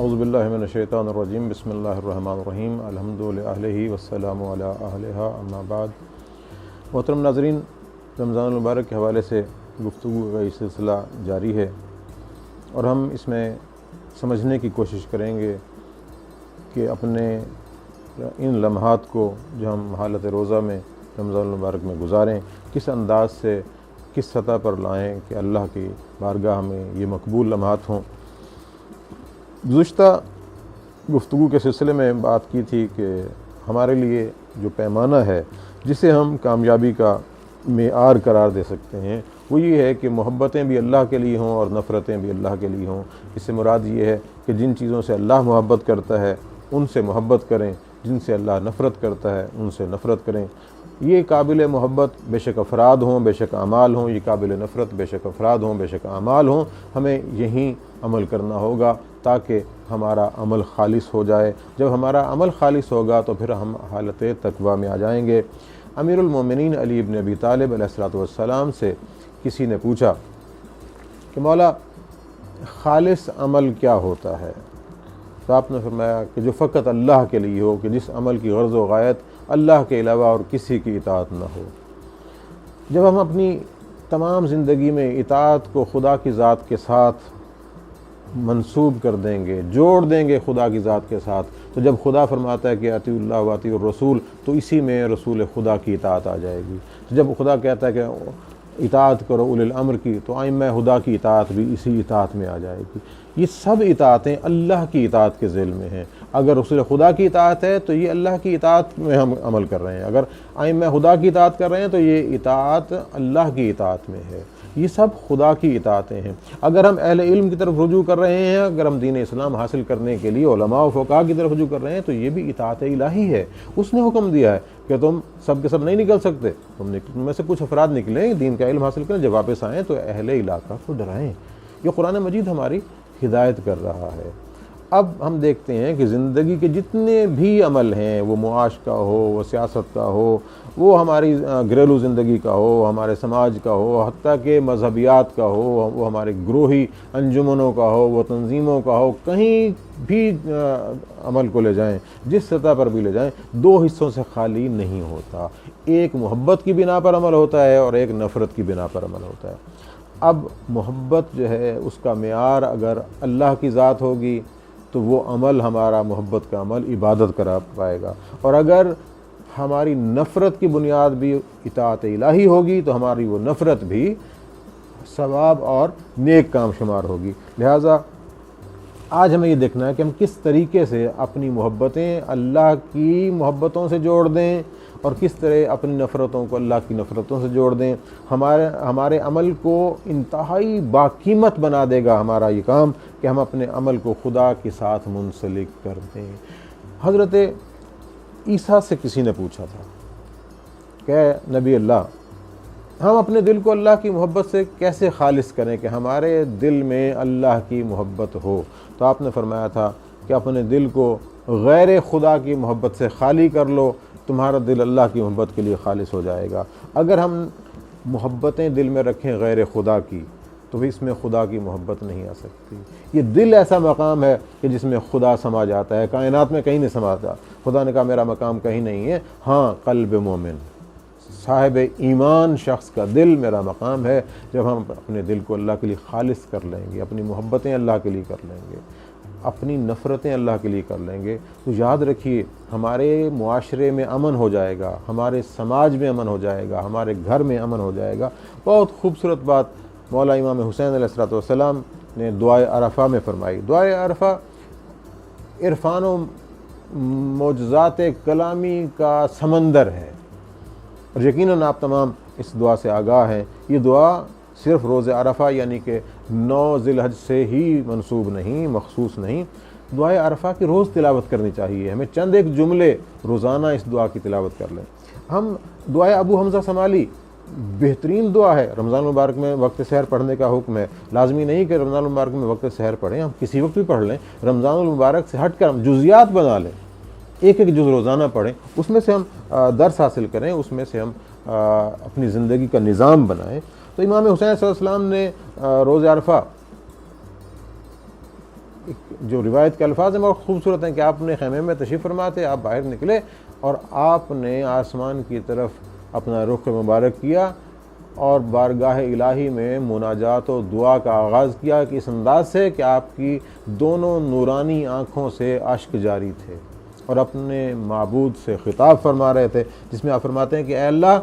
اعوذ باللہ من الشیطان الرجیم بسم اللہ الرحمن الرحیم الحمد للہ والسلام علی اہلہا اما بعد۔ محترم ناظرین، رمضان المبارک کے حوالے سے گفتگو کا یہ سلسلہ جاری ہے اور ہم اس میں سمجھنے کی کوشش کریں گے کہ اپنے ان لمحات کو جو ہم حالت روزہ میں رمضان المبارک میں گزاریں کس انداز سے کس سطح پر لائیں کہ اللہ کی بارگاہ میں یہ مقبول لمحات ہوں۔ گزشتہ گفتگو کے سلسلے میں بات کی تھی کہ ہمارے لیے جو پیمانہ ہے جسے ہم کامیابی کا معیار قرار دے سکتے ہیں وہ یہ ہے کہ محبتیں بھی اللہ کے لیے ہوں اور نفرتیں بھی اللہ کے لیے ہوں۔ اس سے مراد یہ ہے کہ جن چیزوں سے اللہ محبت کرتا ہے ان سے محبت کریں، جن سے اللہ نفرت کرتا ہے ان سے نفرت کریں۔ یہ قابل محبت بے شک افراد ہوں، بے شک اعمال ہوں، یہ قابل نفرت بے شک افراد ہوں، بے شک اعمال ہوں۔ ہمیں یہیں عمل کرنا ہوگا تاکہ ہمارا عمل خالص ہو جائے۔ جب ہمارا عمل خالص ہوگا تو پھر ہم حالت تقویٰ میں آ جائیں گے۔ امیر المومنین علی بن ابی طالب علیہ السلام سے کسی نے پوچھا کہ مولا خالص عمل کیا ہوتا ہے؟ تو آپ نے فرمایا کہ جو فقط اللہ کے لیے ہو، کہ جس عمل کی غرض و غایت اللہ کے علاوہ اور کسی کی اطاعت نہ ہو۔ جب ہم اپنی تمام زندگی میں اطاعت کو خدا کی ذات کے ساتھ منسوب کر دیں گے، جوڑ دیں گے خدا کی ذات کے ساتھ، تو جب خدا فرماتا ہے کہ اطیعوا اللہ و اطیعوا الرسول تو اسی میں رسول خدا کی اطاعت آ جائے گی۔ تو جب خدا کہتا ہے کہ اطاعت کرو اولی الامر کی تو ائمہ خدا کی اطاعت بھی اسی اطاعت میں آ جائے گی۔ یہ سب اطاعتیں اللہ کی اطاعت کے ذیل میں ہیں۔ اگر رسول خدا کی اطاعت ہے تو یہ اللہ کی اطاعت میں ہم عمل کر رہے ہیں، اگر ائمہ خدا کی اطاعت کر رہے ہیں تو یہ اطاعت اللہ کی اطاعت میں ہے۔ یہ سب خدا کی اطاعتیں ہیں۔ اگر ہم اہل علم کی طرف رجوع کر رہے ہیں، اگر ہم دین اسلام حاصل کرنے کے لیے علماء و فقہاء کی طرف رجوع کر رہے ہیں تو یہ بھی اطاعت الہی ہے۔ اس نے حکم دیا ہے کہ تم سب کے سب نہیں نکل سکتے، تم میں سے کچھ افراد نکلیں، دین کا علم حاصل کریں، جب واپس آئیں تو اہل علاقہ کو ڈرائیں۔ یہ قرآن مجید ہماری ہدایت کر رہا ہے۔ اب ہم دیکھتے ہیں کہ زندگی کے جتنے بھی عمل ہیں، وہ معاش کا ہو، وہ سیاست کا ہو، وہ ہماری گھریلو زندگی کا ہو، ہمارے سماج کا ہو، حتیٰ کہ مذہبیات کا ہو، وہ ہمارے گروہی انجمنوں کا ہو، وہ تنظیموں کا ہو، کہیں بھی عمل کو لے جائیں، جس سطح پر بھی لے جائیں، دو حصوں سے خالی نہیں ہوتا۔ ایک محبت کی بنا پر عمل ہوتا ہے اور ایک نفرت کی بنا پر عمل ہوتا ہے۔ اب محبت جو ہے اس کا معیار اگر اللہ کی ذات ہوگی تو وہ عمل ہمارا محبت کا عمل عبادت کرا پائے گا، اور اگر ہماری نفرت کی بنیاد بھی اطاعت الہی ہوگی تو ہماری وہ نفرت بھی ثواب اور نیک کام شمار ہوگی۔ لہٰذا آج ہمیں یہ دیکھنا ہے کہ ہم کس طریقے سے اپنی محبتیں اللہ کی محبتوں سے جوڑ دیں اور کس طرح اپنی نفرتوں کو اللہ کی نفرتوں سے جوڑ دیں۔ ہمارے عمل کو انتہائی باقیمت بنا دے گا ہمارا یہ کام کہ ہم اپنے عمل کو خدا کے ساتھ منسلک کر دیں۔ حضرت عیسیٰ سے کسی نے پوچھا تھا کہ نبی اللہ، ہم اپنے دل کو اللہ کی محبت سے کیسے خالص کریں کہ ہمارے دل میں اللہ کی محبت ہو؟ تو آپ نے فرمایا تھا کہ اپنے دل کو غیر خدا کی محبت سے خالی کر لو، تمہارا دل اللہ کی محبت کے لیے خالص ہو جائے گا۔ اگر ہم محبتیں دل میں رکھیں غیر خدا کی تو اس میں خدا کی محبت نہیں آ سکتی۔ یہ دل ایسا مقام ہے کہ جس میں خدا سما جاتا ہے، کائنات میں کہیں نہیں سماتا۔ خدا نے کہا میرا مقام کہیں نہیں ہے، ہاں قلب مومن صاحب ایمان شخص کا دل میرا مقام ہے۔ جب ہم اپنے دل کو اللہ کے لیے خالص کر لیں گے، اپنی محبتیں اللہ کے لیے کر لیں گے، اپنی نفرتیں اللہ کے لیے کر لیں گے، تو یاد رکھیے ہمارے معاشرے میں امن ہو جائے گا، ہمارے سماج میں امن ہو جائے گا، ہمارے گھر میں امن ہو جائے گا۔ بہت خوبصورت بات مولا امام حسین علیہ السلام نے دعائے عرفہ میں فرمائی۔ دعائے عرفہ عرفان و معجزات کلامی کا سمندر ہے، اور یقیناً آپ تمام اس دعا سے آگاہ ہیں۔ یہ دعا صرف روز عرفہ یعنی کہ 9 ذی الحج سے ہی منسوب نہیں، مخصوص نہیں۔ دعائے عرفہ کی روز تلاوت کرنی چاہیے، ہمیں چند ایک جملے روزانہ اس دعا کی تلاوت کر لیں۔ ہم دعائے ابو حمزہ سمالی بہترین دعا ہے۔ رمضان المبارک میں وقت سحر پڑھنے کا حکم ہے، لازمی نہیں کہ رمضان المبارک میں وقت سحر پڑھیں، ہم کسی وقت بھی پڑھ لیں۔ رمضان المبارک سے ہٹ کر ہم جزیات بنا لیں، ایک ایک جز روزانہ پڑھیں، اس میں سے ہم درس حاصل کریں، اس میں سے ہم اپنی زندگی کا نظام بنائیں۔ تو امام حسین صلی اللہ علیہ وسلم نے روز عرفہ جو روایت کے الفاظ ہیں بہت خوبصورت ہیں کہ آپ نے خیمے میں تشریف فرما تھے، آپ باہر نکلے اور آپ نے آسمان کی طرف اپنا رخ مبارک کیا اور بارگاہ الہی میں مناجات و دعا کا آغاز کیا کہ اس انداز سے کہ آپ کی دونوں نورانی آنکھوں سے اشک جاری تھے اور اپنے معبود سے خطاب فرما رہے تھے، جس میں آپ فرماتے ہیں کہ اے اللہ،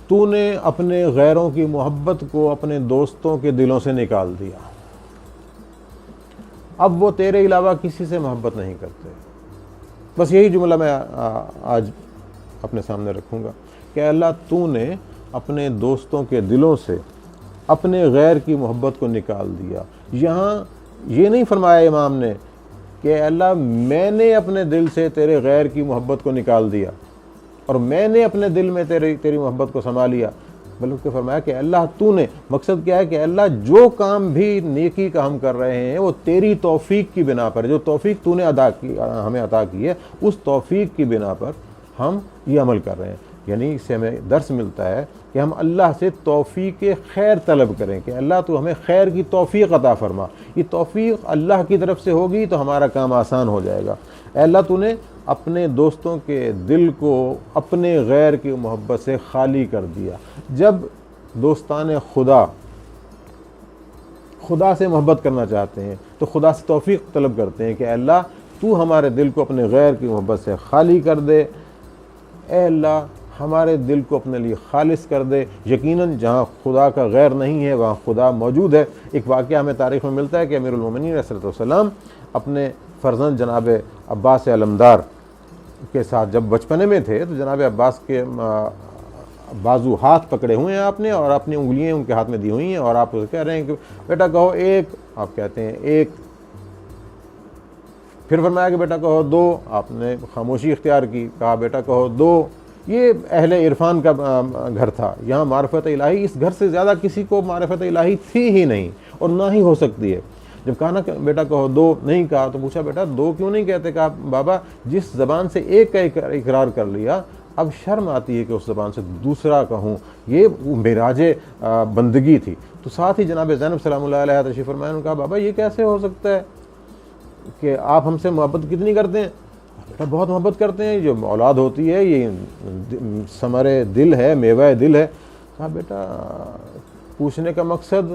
تو نے اپنے غیروں کی محبت کو اپنے دوستوں کے دلوں سے نکال دیا، اب وہ تیرے علاوہ کسی سے محبت نہیں کرتے۔ بس یہی جملہ میں آج اپنے سامنے رکھوں گا کہ اے اللہ، تو نے اپنے دوستوں کے دلوں سے اپنے غیر کی محبت کو نکال دیا۔ یہاں یہ نہیں فرمایا امام نے کہ اے اللہ، میں نے اپنے دل سے تیرے غیر کی محبت کو نکال دیا اور میں نے اپنے دل میں تیری محبت کو سما لیا، بلکہ فرمایا کہ اللہ تو نے۔ مقصد کیا ہے کہ اللہ، جو کام بھی نیکی کا ہم کر رہے ہیں وہ تیری توفیق کی بنا پر، جو توفیق تو نے ہمیں عطا کی ہے، اس توفیق کی بنا پر ہم یہ عمل کر رہے ہیں۔ یعنی اس سے ہمیں درس ملتا ہے کہ ہم اللہ سے توفیق خیر طلب کریں کہ اللہ تو ہمیں خیر کی توفیق عطا فرما۔ یہ توفیق اللہ کی طرف سے ہوگی تو ہمارا کام آسان ہو جائے گا۔ اے اللہ، تو نے اپنے دوستوں کے دل کو اپنے غیر کی محبت سے خالی کر دیا۔ جب دوستان خدا سے محبت کرنا چاہتے ہیں تو خدا سے توفیق طلب کرتے ہیں کہ اے اللہ، تو ہمارے دل کو اپنے غیر کی محبت سے خالی کر دے۔ اے اللہ، ہمارے دل کو اپنے لیے خالص کر دے۔ یقیناً جہاں خدا کا غیر نہیں ہے وہاں خدا موجود ہے۔ ایک واقعہ ہمیں تاریخ میں ملتا ہے کہ امیر المومنین علیہ الصلوۃ والسلام اپنے فرزند جناب عباس علمدار کے ساتھ جب بچپنے میں تھے تو جناب عباس کے بازو ہاتھ پکڑے ہوئے ہیں آپ نے اور اپنی انگلیاں ان کے ہاتھ میں دی ہوئی ہیں اور آپ اسے کہہ رہے ہیں کہ بیٹا کہو ایک، آپ کہتے ہیں ایک، پھر فرمایا کہ بیٹا کہو دو، آپ نے خاموشی اختیار کی، کہا بیٹا کہو دو۔ یہ اہل عرفان کا گھر تھا، یہاں معرفت الہی، اس گھر سے زیادہ کسی کو معرفت الہی تھی ہی نہیں اور نہ ہی ہو سکتی ہے۔ جب کہا نا کہ بیٹا کہو دو، نہیں کہا تو پوچھا بیٹا دو کیوں نہیں کہتے؟ کہا بابا، جس زبان سے ایک کا اقرار کر لیا اب شرم آتی ہے کہ اس زبان سے دوسرا کہوں، یہ معراج بندگی تھی۔ تو ساتھ ہی جناب زینب سلام اللہ علیہ تشریف فرمایا، انہوں نے کہا بابا یہ کیسے ہو سکتا ہے کہ آپ ہم سے محبت کتنی کرتے ہیں؟ بیٹا بہت محبت کرتے ہیں، جو اولاد ہوتی ہے یہ ثمر دل ہے، میوہ دل ہے۔ کہا بیٹا پوچھنے کا مقصد؟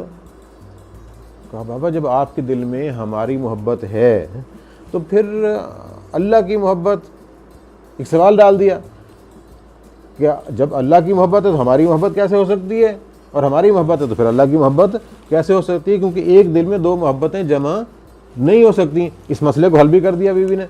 کہا بابا جب آپ کے دل میں ہماری محبت ہے تو پھر اللہ کی محبت، ایک سوال ڈال دیا کہ جب اللہ کی محبت ہے تو ہماری محبت کیسے ہو سکتی ہے، اور ہماری محبت ہے تو پھر اللہ کی محبت کیسے ہو سکتی ہے؟ کیونکہ ایک دل میں دو محبتیں جمع نہیں ہو سکتی۔ اس مسئلے کو حل بھی کر دیا بیوی نے،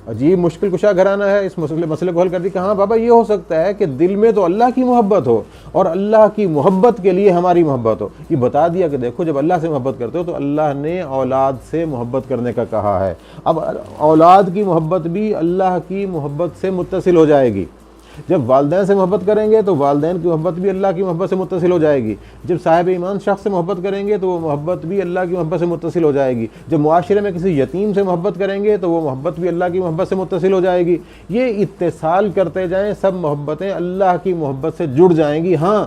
عجیب مشکل کشا گھرانہ ہے، اس مسئلے کو حل کر دی کہ ہاں بابا یہ ہو سکتا ہے کہ دل میں تو اللہ کی محبت ہو اور اللہ کی محبت کے لیے ہماری محبت ہو۔ یہ بتا دیا کہ دیکھو جب اللہ سے محبت کرتے ہو تو اللہ نے اولاد سے محبت کرنے کا کہا ہے، اب اولاد کی محبت بھی اللہ کی محبت سے متصل ہو جائے گی۔ جب والدین سے محبت کریں گے تو والدین کی محبت بھی اللہ کی محبت سے متصل ہو جائے گی۔ جب صاحب ایمان شخص سے محبت کریں گے تو وہ محبت بھی اللہ کی محبت سے متصل ہو جائے گی۔ جب معاشرے میں کسی یتیم سے محبت کریں گے تو وہ محبت بھی اللہ کی محبت سے متصل ہو جائے گی۔ یہ اتصال کرتے جائیں، سب محبتیں اللہ کی محبت سے جڑ جائیں گی۔ ہاں،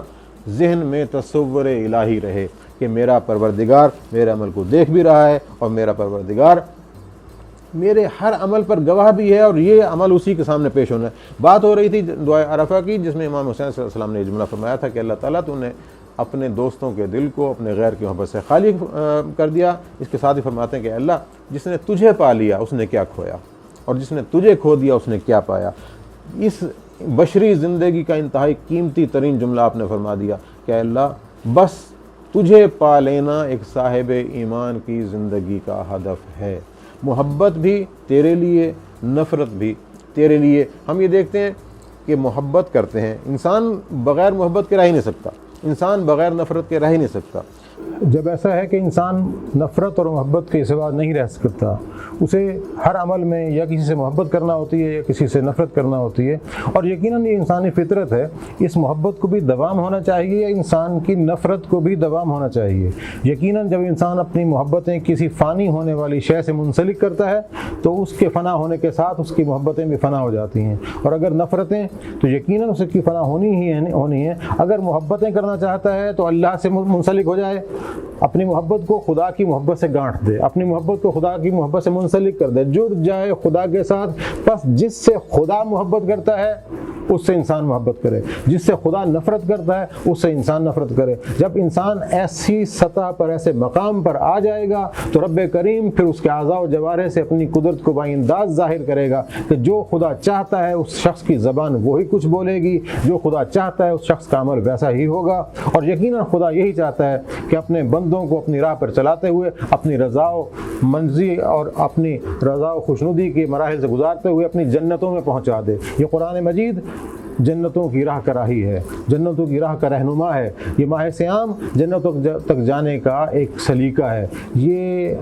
ذہن میں تصور الہی رہے کہ میرا پروردگار میرے عمل کو دیکھ بھی رہا ہے اور میرا پروردگار میرے ہر عمل پر گواہ بھی ہے اور یہ عمل اسی کے سامنے پیش ہونا ہے۔ بات ہو رہی تھی دعائے عرفہ کی، جس میں امام حسین صلی اللہ علیہ وسلم نے یہ جملہ فرمایا تھا کہ اللہ تعالیٰ تو نے اپنے دوستوں کے دل کو اپنے غیر کی محبت سے خالی کر دیا۔ اس کے ساتھ ہی فرماتے ہیں کہ اللہ، جس نے تجھے پا لیا اس نے کیا کھویا اور جس نے تجھے کھو دیا اس نے کیا پایا۔ اس بشری زندگی کا انتہائی قیمتی ترین جملہ آپ نے فرما دیا کہ اللہ بس تجھے پا لینا ایک صاحب ایمان کی زندگی کا ہدف ہے۔ محبت بھی تیرے لیے، نفرت بھی تیرے لیے۔ ہم یہ دیکھتے ہیں کہ محبت کرتے ہیں، انسان بغیر محبت کے رہ ہی نہیں سکتا، انسان بغیر نفرت کے رہ ہی نہیں سکتا۔ جب ایسا ہے کہ انسان نفرت اور محبت کے سوا نہیں رہ سکتا، اسے ہر عمل میں یا کسی سے محبت کرنا ہوتی ہے یا کسی سے نفرت کرنا ہوتی ہے، اور یقیناً یہ انسانی فطرت ہے۔ اس محبت کو بھی دوام ہونا چاہیے، انسان کی نفرت کو بھی دوام ہونا چاہیے۔ یقیناً جب انسان اپنی محبتیں کسی فانی ہونے والی شے سے منسلک کرتا ہے تو اس کے فنا ہونے کے ساتھ اس کی محبتیں بھی فنا ہو جاتی ہیں، اور اگر نفرتیں تو یقیناً اس کی فنا ہونی ہے۔ اگر محبتیں کرنا چاہتا ہے تو اللہ سے منسلک ہو جائے، اپنی محبت کو خدا کی محبت سے گانٹھ دے، اپنی محبت کو خدا کی محبت سے منسلک کر دے، جڑ جائے خدا کے ساتھ۔ بس جس سے خدا محبت کرتا ہے اس سے انسان محبت کرے، جس سے خدا نفرت کرتا ہے اس سے انسان نفرت کرے۔ جب انسان ایسی سطح پر، ایسے مقام پر آ جائے گا تو رب کریم پھر اس کے اعضاء و جوارح سے اپنی قدرت کو باانداز ظاہر کرے گا کہ جو خدا چاہتا ہے اس شخص کی زبان وہی کچھ بولے گی، جو خدا چاہتا ہے اس شخص کا عمل ویسا ہی ہوگا۔ اور یقیناً خدا یہی چاہتا ہے کہ اپنے بندوں کو اپنی راہ پر چلاتے ہوئے، اپنی رضا و منزی اور اپنی رضا و خوشنودی کے مراحل سے گزارتے ہوئے اپنی جنتوں میں پہنچا دے۔ یہ قرآن مجید جنتوں کی راہ کا راہی ہے، جنتوں کی راہ کا رہنما ہے۔ یہ ماہ صیام جنتوں تک جانے کا ایک سلیقہ ہے۔ یہ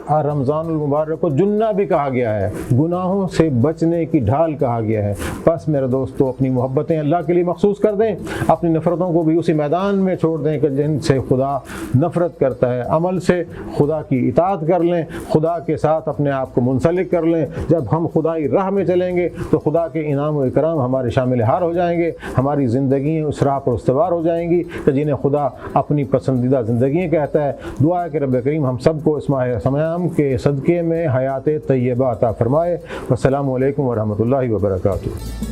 رمضان المبارک کو جنہ بھی کہا گیا ہے، گناہوں سے بچنے کی ڈھال کہا گیا ہے۔ بس میرے دوستو اپنی محبتیں اللہ کے لیے مخصوص کر دیں، اپنی نفرتوں کو بھی اسی میدان میں چھوڑ دیں کہ جن سے خدا نفرت کرتا ہے۔ عمل سے خدا کی اطاعت کر لیں، خدا کے ساتھ اپنے آپ کو منسلک کر لیں۔ جب ہم خدائی راہ میں چلیں گے تو خدا کے انعام و اکرام ہمارے شامل حال ہو جائیں گے، ہماری زندگیاں اس راہ پر استوار ہو جائیں گی کہ جنہیں خدا اپنی پسندیدہ زندگیاں کہتا ہے۔ دعا ہے کہ رب کریم ہم سب کو اس ماہ صیام کے صدقے میں حیات طیبہ عطا فرمائے۔ والسلام علیکم ورحمۃ اللہ وبرکاتہ۔